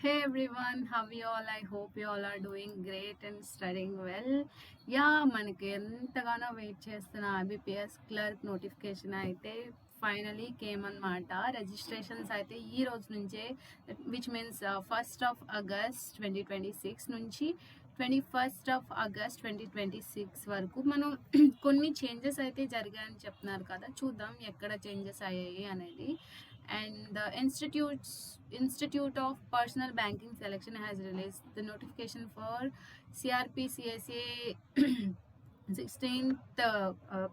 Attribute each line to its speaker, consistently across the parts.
Speaker 1: Hey everyone, how you all? I hope you all are doing great and studying well. మనకి ఎంతగానో wait చేస్తున్న IBPS clerk notification అయితే finally came అనమాట. Registrations అయితే ఈ రోజు నుంచే, which means 1st of August 2026 నుంచి 21st of August 2026 వరకు మనం కొన్ని చేంజెస్ అయితే జరిగాయని చెప్తున్నారు కదా. చూద్దాం ఎక్కడ చేంజెస్ అయ్యాయి అనేది. And the Institute of Personal Banking Selection has released the notification for CRP-CSA 16th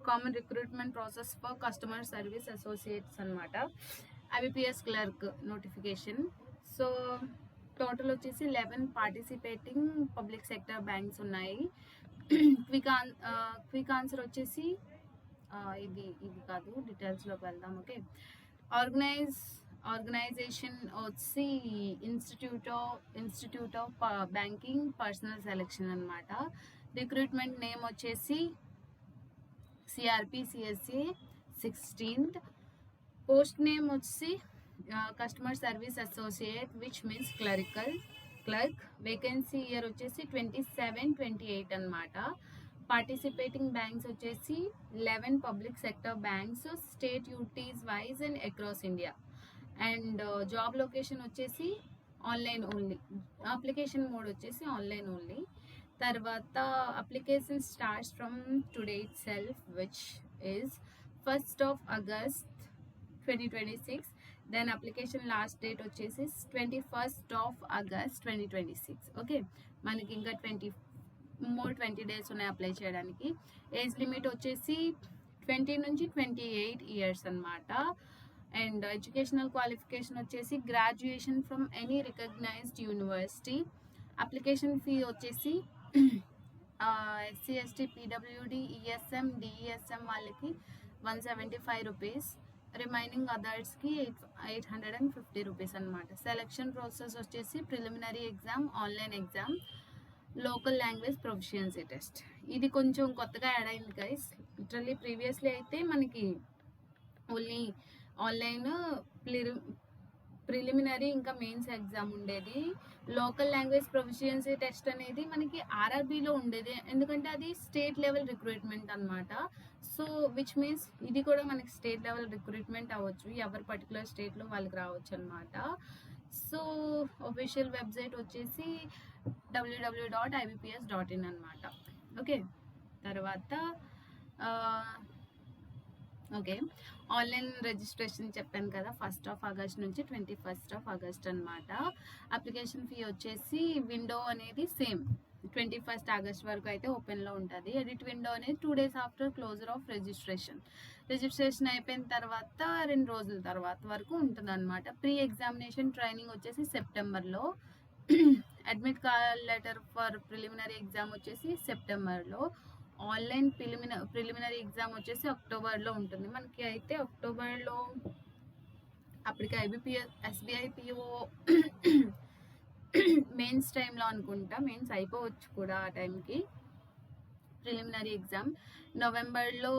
Speaker 1: common recruitment process for customer service associates అన్నమాట. IBPS clerk notification. So total వచ్చేసి 11 participating public sector banks ఉన్నాయి. Quick answer వచ్చేసి ఇది కాదు, డీటెయిల్స్లోకి వెళ్దాం. Okay, organisation వచ్చి institute of banking personal selection అనమాట. రిక్రూట్మెంట్ నేమ్ వచ్చేసి CRP-CSA 16th. పోస్ట్ నేమ్ వచ్చి customer service associate, which means clerk. Vacancy year వచ్చేసి 27-28 అనమాట. పార్టిసిపేటింగ్ బ్యాంక్స్ వచ్చేసి 11 public sector banks, state UTs wise and across India. And job location వచ్చేసి online only. Application mode వచ్చేసి online only. తర్వాత application starts from today it self, which is 1st of August 2026. Then application last date వచ్చేసి 21st of August 2026. Okay, మనకి ఇంకా 20 days ఉన్నాయి apply చేయడానికి. Age limit వచ్చేసి 20 నుంచి 28 years అనమాట. అండ్ ఎడ్యుకేషనల్ క్వాలిఫికేషన్ వచ్చేసి graduation from any recognised university. Application fee వచ్చేసి SC ST PWD ESM DESM వాళ్ళకి 175 రూపీస్, రిమైనింగ్ అదర్స్కి 850 రూపీస్ అనమాట. సెలెక్షన్ ప్రాసెస్ వచ్చేసి preliminary exam, online exam, local language proficiency test. ఇది కొంచెం కొత్తగా యాడ్ అయింది గైస్. లిటరల్లీ ప్రీవియస్లీ అయితే మనకి ఓన్లీ ఆన్లైన్ ప్రిలిమినరీ ఇంకా మెయిన్స్ ఎగ్జామ్ ఉండేది. లోకల్ లాంగ్వేజ్ ప్రొఫిషియన్సీ టెస్ట్ అనేది మనకి RRBలో ఉండేది, ఎందుకంటే అది స్టేట్ లెవెల్ రిక్రూట్మెంట్ అనమాట. సో విచ్ మీన్స్ ఇది కూడా మనకి స్టేట్ లెవెల్ రిక్రూట్మెంట్ అవ్వచ్చు, ఎవరి పర్టికులర్ స్టేట్లో వాళ్ళకి రావచ్చు అనమాట. సో ఒఫిషియల్ వెబ్సైట్ వచ్చేసి www.ibps.in అనమాట. ఓకే, తర్వాత ఓకే, ఆన్లైన్ రిజిస్ట్రేషన్ చెప్పాను కదా, 1st of August నుంచి 21st of August అనమాట. అప్లికేషన్ ఫీ వచ్చేసి విండో అనేది సేమ్ 21st August వరకు అయితే ఓపెన్లో ఉంటుంది. ఎడిట్ విండో అనేది 2 days after closure of registration అయిపోయిన తర్వాత 2 రోజుల తర్వాత వరకు ఉంటుంది అనమాట. ప్రీ ఎగ్జామినేషన్ ట్రైనింగ్ వచ్చేసి సెప్టెంబర్లో. Admit call letter for preliminary exam వచ్చేసి సెప్టెంబర్లో. ఆన్లైన్ ప్రిలిమినరీ ఎగ్జామ్ వచ్చేసి అక్టోబర్లో ఉంటుంది. మనకి అయితే అక్టోబర్లో అప్పటికి SBI PO మెయిన్స్ టైంలో అనుకుంటా, మెయిన్స్ అయిపోవచ్చు కూడా ఆ టైంకి. ప్రిలిమినరీ ఎగ్జామ్ నవంబర్లో,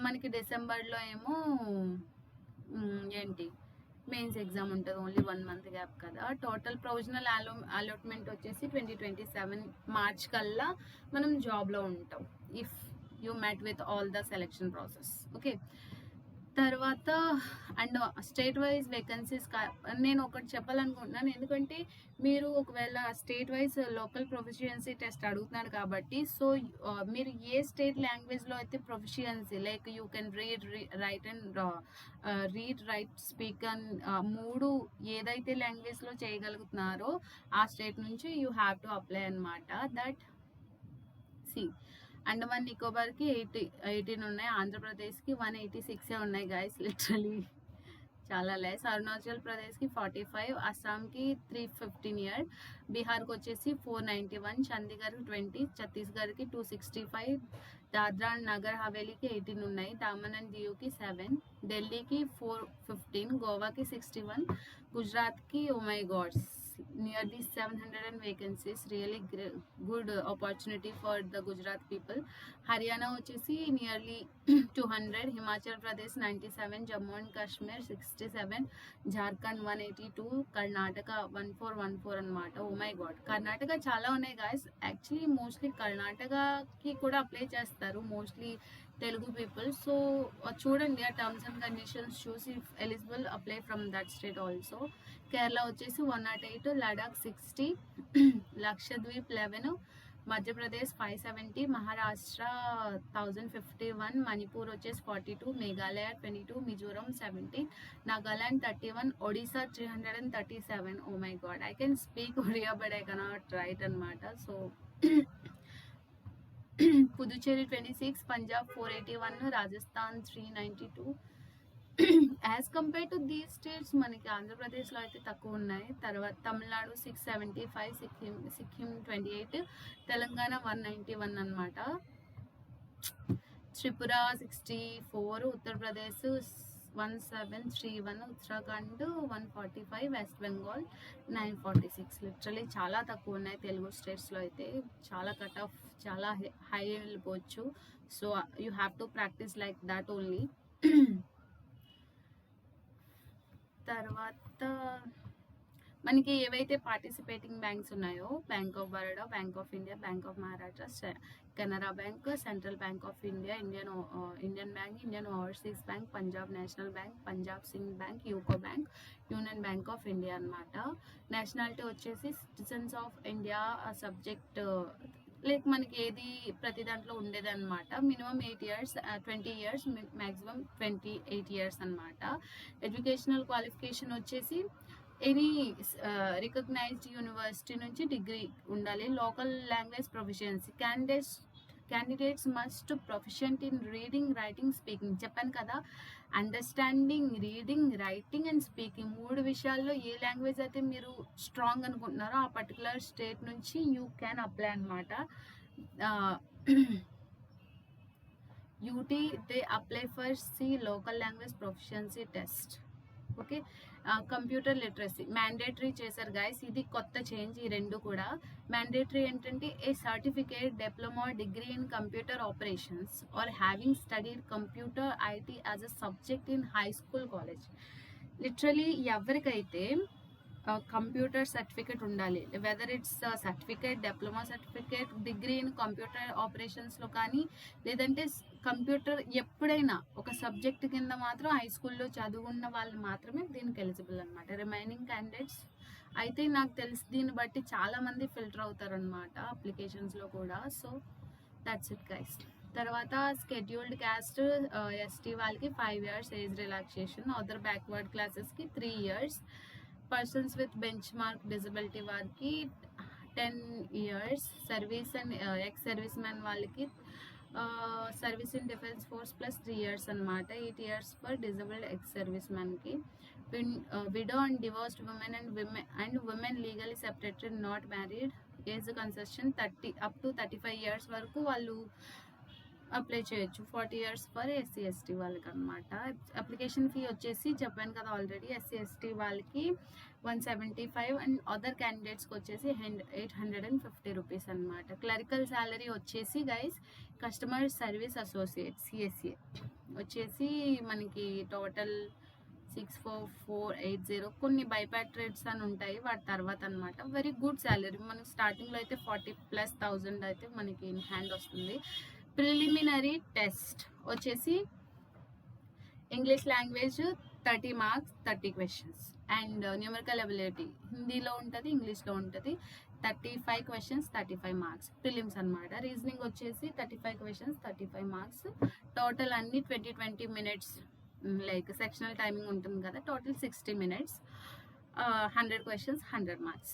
Speaker 1: మనకి డిసెంబర్లో ఏమో మెయిన్స్ ఎగ్జామ్ ఉంటుంది. ఓన్లీ 1 month గ్యాప్ కదా. టోటల్ ప్రొవిజనల్ అలాట్మెంట్ వచ్చేసి 2027 మార్చ్ కల్లా మనం జాబ్లో ఉంటాం, if you met with all the selection process. Okay, తర్వాత అండ్ స్టేట్ వైజ్ వేకెన్సీస్ నేను ఒకటి చెప్పాలనుకుంటున్నాను, ఎందుకంటే మీరు ఒకవేళ state wise local proficiency test అడుగుతున్నాడు కాబట్టి, సో మీరు ఏ స్టేట్ లాంగ్వేజ్లో అయితే proficiency, like you can read write speak and 3 ఏదైతే లాంగ్వేజ్లో చేయగలుగుతున్నారో ఆ స్టేట్ నుంచి యూ హ్యావ్ టు అప్లై అనమాట. దట్ అండమాన్ నికోబార్కి 18 ఉన్నాయి, ఆంధ్రప్రదేశ్కి 186 ఉన్నాయి గైస్, లిటరలీ చాలా లెస్. అరుణాచల్ ప్రదేశ్కి 45, అస్సాంకి 315, బీహార్కి వచ్చేసి 491, చండీగఢ్ 20, ఛత్తీస్గఢ్కి 265, దాద్రా అండ్ నగర్ హవేలీకి 18 ఉన్నాయి, దామన్ అండ్ దియుకి 7, ఢిల్లీకి 415, గోవాకి 61, గుజరాత్కి oh my gods nearly 700 vacancies, really good opportunity for the Gujarat people. Haryana వచ్చేసి nearly 200, Himachal Pradesh 97, Jammu and Kashmir 67, Jharkhand 182, Karnataka 1414 అన్నమాట. ఓ మై గాడ్, కర్ణాటక చాలా ఉన్నాయి గాయస్. యాక్చువల్లీ మోస్ట్లీ కర్ణాటకకి కూడా అప్లై చేస్తారు మోస్ట్లీ తెలుగు పీపుల్. సో చూడండి ఆ టర్మ్స్ అండ్ కండిషన్స్ చూసి eligible apply from that state also. Kerala వచ్చేసి 108, లడాక్ 60, లక్షద్వీప్ 11, మధ్యప్రదేశ్ 570, మహారాష్ట్ర 1051, మణిపూర్ వచ్చేసి 42, Meghalaya 22, Mizoram 17, Nagaland 31, Odisha 337. Oh my god, I can speak Odia but I cannot write అనమాట. So Puducherry 26, Punjab 481, Rajasthan 392. As compare to these states మనకి ఆంధ్రప్రదేశ్లో అయితే తక్కువ ఉన్నాయి. తర్వాత తమిళనాడు 675, సిక్కిం 28, తెలంగాణ 191 అనమాట. త్రిపుర 64, ఉత్తరప్రదేశ్ 1731, ఉత్తరాఖండ్ 145, వెస్ట్ బెంగాల్ 946. లిటరలీ చాలా తక్కువ ఉన్నాయి తెలుగు స్టేట్స్లో అయితే. చాలా కట్ ఆఫ్ చాలా హై వెళ్ళిపోవచ్చు. So you have to practice like that only. తర్వాత మనకి ఏవైతే పార్టిసిపేటింగ్ బ్యాంక్స్ ఉన్నాయో, bank of Baroda, bank of India, bank of Maharashtra, Canara bank, central bank of India, Indian bank, Indian overseas bank, Punjab national bank, Punjab Singh bank, UCO bank, union bank of India అనమాట. Nationality వచ్చేసి citizens of India subject like మనకి ఏది ప్రతి దాంట్లో ఉండేది అనమాట. Minimum 8 years, 20 years, maximum 28 years అనమాట. Educational qualification వచ్చేసి ఎనీ రికగ్నైజ్డ్ యూనివర్సిటీ నుంచి డిగ్రీ ఉండాలి. Local language proficiency, candidates must proficient in reading, writing, speaking. చెప్పాను కదా, understanding, reading, writing and speaking 3 విషయాల్లో ఏ లాంగ్వేజ్ అయితే మీరు స్ట్రాంగ్ అనుకుంటున్నారో ఆ పర్టికులర్ స్టేట్ నుంచి యూ క్యాన్ అప్లై అనమాట. UT they apply for C local language proficiency test. Okay, computer literacy mandatory చేశారు గైస్. ఇది కొత్త చేంజ్. ఈ రెండు కూడా మ్యాండేటరీ ఏంటంటే a certificate, diploma, degree in computer operations or having studied computer IT as a subject in high school, college. Literally ఎవరికైతే computer certificate ఉండాలి, whether it's certificate, diploma certificate, degree in computer ఆపరేషన్స్లో కానీ, లేదంటే computer ఎప్పుడైనా ఒక subject కింద మాత్రం high స్కూల్లో చదువున్న వాళ్ళు మాత్రమే దీనికి ఎలిజిబుల్ అనమాట. రిమైనింగ్ క్యాండిడేట్స్ అయితే నాకు తెలిసి దీన్ని బట్టి చాలామంది ఫిల్టర్ అవుతారు అనమాట అప్లికేషన్స్లో కూడా. So that's it guys. తర్వాత స్కెడ్యూల్డ్ క్యాస్ట్ ఎస్టీ వాళ్ళకి 5 years age relaxation, other backward క్లాసెస్కి 3 years, persons with benchmark disability వారికి 10 years, service and ex service man వాళ్ళకి service in defence force plus 3 years అనమాట. 8 years for disabled ex service మ్యాన్కి. Widow and divorced women and women legally separated not married, age concession 30 up to 35 years వరకు వాళ్ళు apply చేయొచ్చు. 40 years for SC ST వాళ్ళకి అనమాట. Application fee వచ్చేసి చెప్పాను కదా ఆల్రెడీ, ఎస్సీ ఎస్టీ వాళ్ళకి 175 అండ్ అదర్ క్యాండిడేట్స్కి వచ్చేసి 850 రూపీస్ అనమాట. క్లరికల్ శాలరీ వచ్చేసి guys customer service associate CSA వచ్చేసి మనకి టోటల్ 64480. కొన్ని బైపాట్రేట్స్ అని ఉంటాయి వాటి తర్వాత అనమాట. Very good salary. మనకి స్టార్టింగ్లో అయితే 40,000+ అయితే మనకి ఇన్ హ్యాండ్ వస్తుంది. ప్రిలిమినరీ టెస్ట్ వచ్చేసి English language 30 marks, 30 questions, and numerical ability హిందీలో ఉంటుంది, ఇంగ్లీష్లో ఉంటుంది. 35 questions, 35 marks ప్రిలిమ్స్ అనమాట. రీజనింగ్ వచ్చేసి 35 questions, 35 marks. టోటల్ అన్ని 20 minutes లైక్ సెక్షనల్ టైమింగ్ ఉంటుంది కదా, total 60 minutes, 100 questions, 100 marks.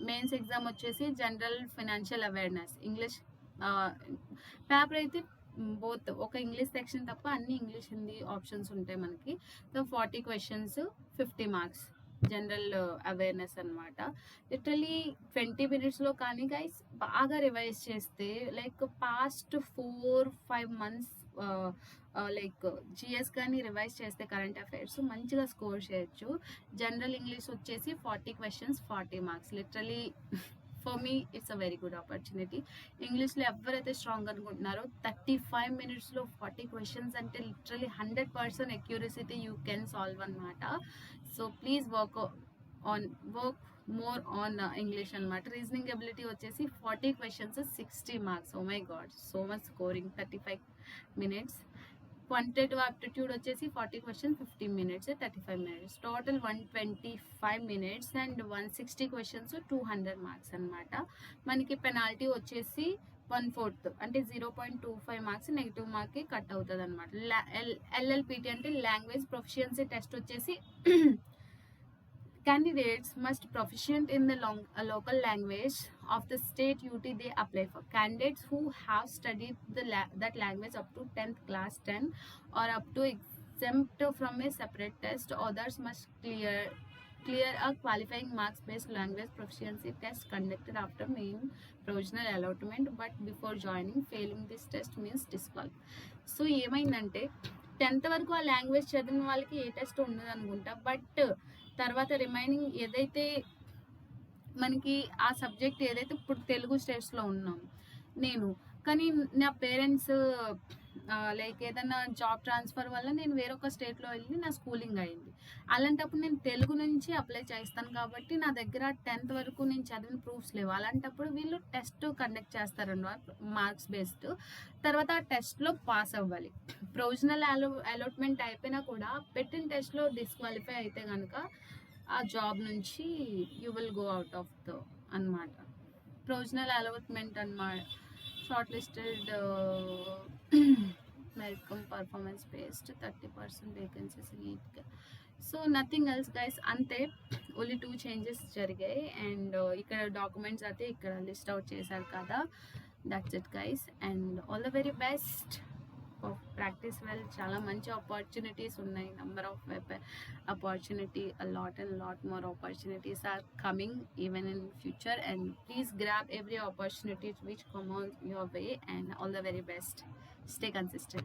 Speaker 1: Mains exam వచ్చేసి general financial awareness, English paper అయితే బోత్ ఒక ఇంగ్లీష్ సెక్షన్ తప్ప అన్ని ఇంగ్లీష్ హిందీ ఆప్షన్స్ ఉంటాయి మనకి. So 40 questions, 50 marks general awareness అనమాట. లిటరలీ 20 minutesలో కానీ గైస్ బాగా రివైజ్ చేస్తే like past 4-5 months like GS కానీ రివైజ్ చేస్తే కరెంట్ అఫైర్స్ మంచిగా స్కోర్ చేయొచ్చు. జనరల్ ఇంగ్లీష్ వచ్చేసి 40 questions 40 marks. Literally for me it's a very good opportunity. ఇంగ్లీష్లో ఎవరైతే స్ట్రాంగ్ అనుకుంటున్నారో 35 మినిట్స్లో 40 క్వశ్చన్స్ అంటే లిటరలీ 100% అక్యూరసీతో యూ కెన్ సాల్వ్ అనమాట. So please work more on English అనమాట. రీజనింగ్ ఎబిలిటీ వచ్చేసి 40 questions 60 marks. Oh my God, so much scoring 35 minutes. Quantitative aptitude వచ్చేసి 40 question 15 minutes 35 minutes. Total 125 minutes and 160 questions 200 marks అనమాట. మనకి penalty వచ్చేసి 1/4 అంటే 0.25 marks negative మార్క్కి cut అవుతుంది అనమాట. ఎల్ఎల్పిటి అంటే లాంగ్వేజ్ ప్రొఫిషియన్సీ టెస్ట్ వచ్చేసి candidates must proficient in the local language of the state UT they apply for. Candidates who have studied that language up to 10th class 10 or up to exempt from a separate test. Others must clear a qualifying marks based language proficiency test conducted after main provisional allotment but before joining. Failing this test means disqualified. So ఏమైందంటే 10th వరకు ఆ language చదివిన వాళ్ళకి ఏ test ఉండదు అనుకుంటా. But తర్వాత remaining ఏదైతే మనకి ఆ సబ్జెక్ట్ ఏదైతే ఇప్పుడు తెలుగు స్టేట్స్లో ఉన్నాం నేను, కానీ నా పేరెంట్స్ లైక్ ఏదైనా జాబ్ ట్రాన్స్ఫర్ వల్ల నేను వేరొక స్టేట్లో వెళ్ళి నా స్కూలింగ్ అయింది. అలాంటప్పుడు నేను తెలుగు నుంచి అప్లై చేస్తాను కాబట్టి నా దగ్గర 10th వరకు నేను చదివిన ప్రూఫ్స్ లేవు. అలాంటప్పుడు వీళ్ళు టెస్ట్ కండక్ట్ చేస్తారన్నమాట మార్క్స్ బేస్డ్. తర్వాత ఆ టెస్ట్లో పాస్ అవ్వాలి. ప్రొవిజనల్ అలాట్మెంట్ అయిపోయినా కూడా పెట్టిన టెస్ట్లో డిస్క్వాలిఫై అయితే కనుక ఆ జాబ్ నుంచి you will go out of the అనమాట. ప్రొవిజనల్ అలాట్మెంట్ అనమాట. Short listed merit cum performance based 30% vacancies నీట్. సో నథింగ్ ఎల్స్ గైస్, అంతే. ఓన్లీ 2 చేంజెస్ జరిగాయి అండ్ ఇక్కడ డాక్యుమెంట్స్ అయితే ఇక్కడ లిస్ట్ అవుట్ చేశారు కదా. That's it guys and all the very best. Practice well. చాలా మంచి ఆపర్చునిటీస్ ఉన్నాయి. Number of opportunity, a lot and lot more opportunities are coming even in future, and please grab every opportunity which come on your way and all the very best. Stay consistent.